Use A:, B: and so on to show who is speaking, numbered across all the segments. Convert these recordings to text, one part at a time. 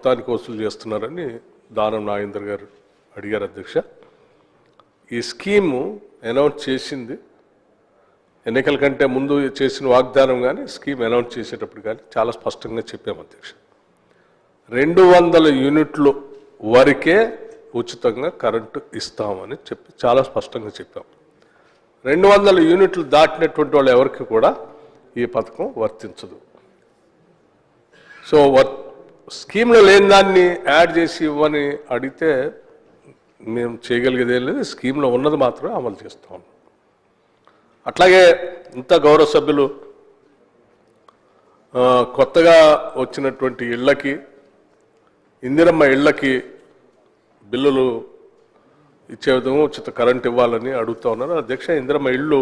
A: మొత్తానికి వసూలు చేస్తున్నారని దానం నాగేంద్ర గారు అడిగారు అధ్యక్ష. ఈ స్కీము అనౌన్స్ చేసింది ఎన్నికల కంటే ముందు చేసిన వాగ్దానం కానీ స్కీమ్ అనౌన్స్ చేసేటప్పుడు కానీ చాలా స్పష్టంగా చెప్పాము అధ్యక్ష. 200 యూనిట్లు వరకే ఉచితంగా కరెంటు ఇస్తామని చెప్పి చాలా స్పష్టంగా చెప్పాము. 200 యూనిట్లు దాటినటువంటి వాళ్ళు ఎవరికి కూడా ఈ పథకం వర్తించదు. సో స్కీమ్లో లేని దాన్ని యాడ్ చేసి ఇవ్వని అడిగితే మేము చేయగలిగేదేం లేదు. స్కీమ్లో ఉన్నది మాత్రమే అమలు చేస్తాం. అట్లాగే ఇంత గౌరవ సభ్యులు కొత్తగా వచ్చినటువంటి ఇళ్లకి ఇందిరమ్మ ఇళ్లకి బిల్లులు ఇచ్చే విధంగా ఉచిత కరెంట్ ఇవ్వాలని అడుగుతూ ఉన్నారు అధ్యక్ష. ఇందిరమ్మ ఇళ్ళు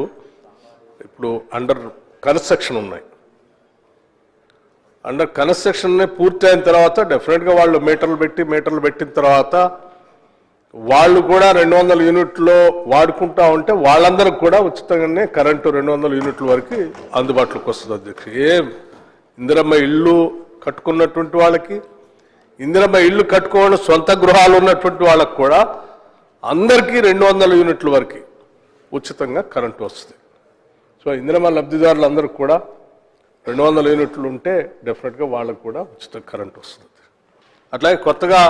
A: ఇప్పుడు అండర్ కన్స్ట్రక్షన్ ఉన్నాయి. అండర్ కన్స్ట్రక్షన్ పూర్తి అయిన తర్వాత డెఫినెట్గా వాళ్ళు మీటర్లు పెట్టిన తర్వాత వాళ్ళు కూడా 200 యూనిట్లో వాడుకుంటా ఉంటే వాళ్ళందరికి కూడా ఉచితంగానే కరెంటు 200 యూనిట్ల వరకు అందుబాటులోకి వస్తుంది అధ్యక్ష. ఇందిరమ్మ ఇళ్ళు కట్టుకున్నటువంటి వాళ్ళకి, ఇందిరమ్మ ఇళ్ళు కట్టుకోవడం సొంత గృహాలు ఉన్నటువంటి వాళ్ళకి కూడా అందరికీ 200 యూనిట్ల వరకు ఉచితంగా కరెంటు వస్తుంది. సో ఇందిరమ్మ లబ్ధిదారులందరికీ కూడా 200 యూనిట్లు ఉంటే డెఫినెట్గా వాళ్ళకు కూడా ఉచిత కరెంటు వస్తుంది. అట్లాగే కొత్తగా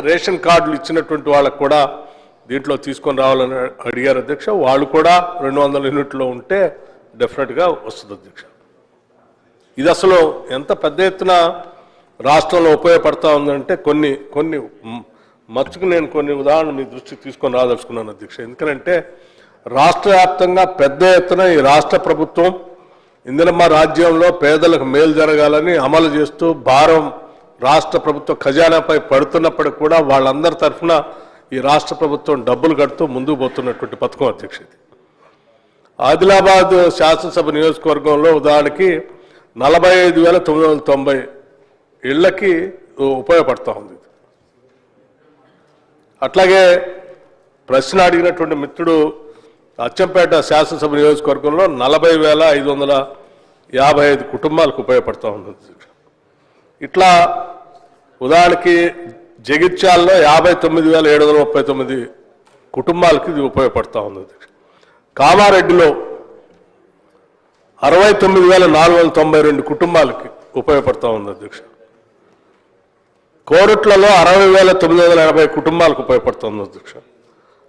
A: రేషన్ కార్డులు ఇచ్చినటువంటి వాళ్ళకు కూడా దీంట్లో తీసుకొని రావాలని అడిగారు అధ్యక్ష. వాళ్ళు కూడా 200 యూనిట్లో ఉంటే డెఫినెట్గా వస్తుంది అధ్యక్ష. ఇది అసలు ఎంత పెద్ద ఎత్తున రాష్ట్రంలో ఉపయోగపడతా ఉందంటే కొన్ని మచ్చుకు నేను కొన్ని ఉదాహరణలు మీ దృష్టికి తీసుకొని రాదలుచుకున్నాను అధ్యక్ష. ఎందుకంటే రాష్ట్ర వ్యాప్తంగా పెద్ద ఎత్తున ఈ రాష్ట్ర ప్రభుత్వం ఇందిరమ్మ రాజ్యంలో పేదలకు మేలు జరగాలని అమలు చేస్తూ భారం రాష్ట్ర ప్రభుత్వ ఖజానాపై పడుతున్నప్పటికీ కూడా వాళ్ళందరి తరఫున ఈ రాష్ట్ర ప్రభుత్వం డబ్బులు కడుతూ ముందుకు పోతున్నటువంటి పథకం అధ్యక్ష. ఇది ఆదిలాబాద్ శాసనసభ నియోజకవర్గంలో ఉదాహరణకి 45,990 ఇళ్లకి ఉపయోగపడతా ఉంది. అట్లాగే ప్రశ్న అడిగినటువంటి మిత్రుడు అచ్చంపేట శాసనసభ నియోజకవర్గంలో 40,555 కుటుంబాలకు ఉపయోగపడతా ఉంది. ఇట్లా ఉదాహరణకి జగిత్యాలలో 59,739 కుటుంబాలకి ఇది ఉపయోగపడతా ఉంది. కామారెడ్డిలో 69,492 కుటుంబాలకి ఉపయోగపడతా ఉంది అధ్యక్ష. కోరుట్లలో 60,980 కుటుంబాలకు ఉపయోగపడుతుంది అధ్యక్ష.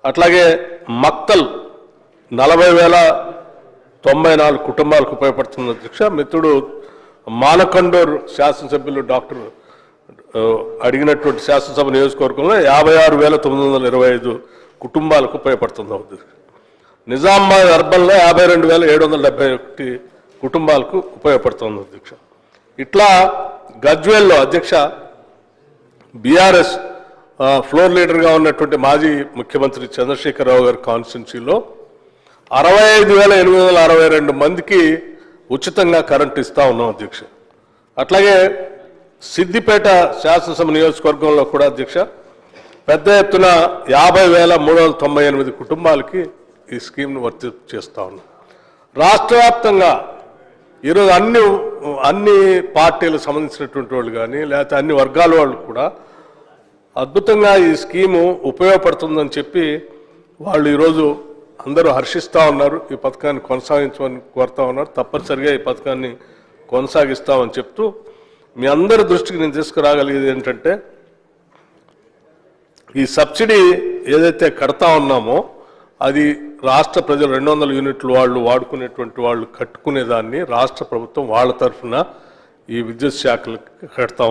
A: అట్లాగే మక్తల్ 40,094 కుటుంబాలకు ఉపయోగపడుతుంది అధ్యక్ష. మిత్రుడు మానకొండూరు శాసనసభ్యులు డాక్టర్ అడిగినటువంటి శాసనసభ నియోజకవర్గంలో 56,925 కుటుంబాలకు ఉపయోగపడుతుంది అధ్యక్ష. నిజామాబాద్ అర్బన్లో 52,771 కుటుంబాలకు ఉపయోగపడుతుంది అధ్యక్ష. ఇట్లా గజ్వేల్లో అధ్యక్ష బీఆర్ఎస్ ఫ్లోర్ లీడర్గా ఉన్నటువంటి మాజీ ముఖ్యమంత్రి చంద్రశేఖరరావు గారి కాన్స్టిట్యున్సీలో 65,862 మందికి ఉచితంగా కరెంటు ఇస్తా ఉన్నాం అధ్యక్ష. అట్లాగే సిద్దిపేట శాసనసభ నియోజకవర్గంలో కూడా అధ్యక్ష పెద్ద ఎత్తున 50,398 కుటుంబాలకి ఈ స్కీమ్ను వర్తింప చేస్తా ఉన్నాం. రాష్ట్ర వ్యాప్తంగా ఈరోజు అన్ని పార్టీలకు సంబంధించినటువంటి వాళ్ళు కానీ లేకపోతే అన్ని వర్గాల వాళ్ళు కూడా అద్భుతంగా ఈ స్కీము ఉపయోగపడుతుందని చెప్పి వాళ్ళు ఈరోజు అందరూ హర్షిస్తూ ఉన్నారు. ఈ పథకాన్ని కొనసాగించమని కోరుతా ఉన్నారు. తప్పనిసరిగా ఈ పథకాన్ని కొనసాగిస్తామని చెప్తూ మీ అందరి దృష్టికి నేను తీసుకురాగలిగేది ఏంటంటే ఈ సబ్సిడీ ఏదైతే కడతా ఉన్నామో అది రాష్ట్ర ప్రజలు 200 యూనిట్లు వాళ్ళు వాడుకునేటువంటి వాళ్ళు కట్టుకునేదాన్ని రాష్ట్ర ప్రభుత్వం వాళ్ళ తరఫున ఈ విద్యుత్ శాఖలకు కడతా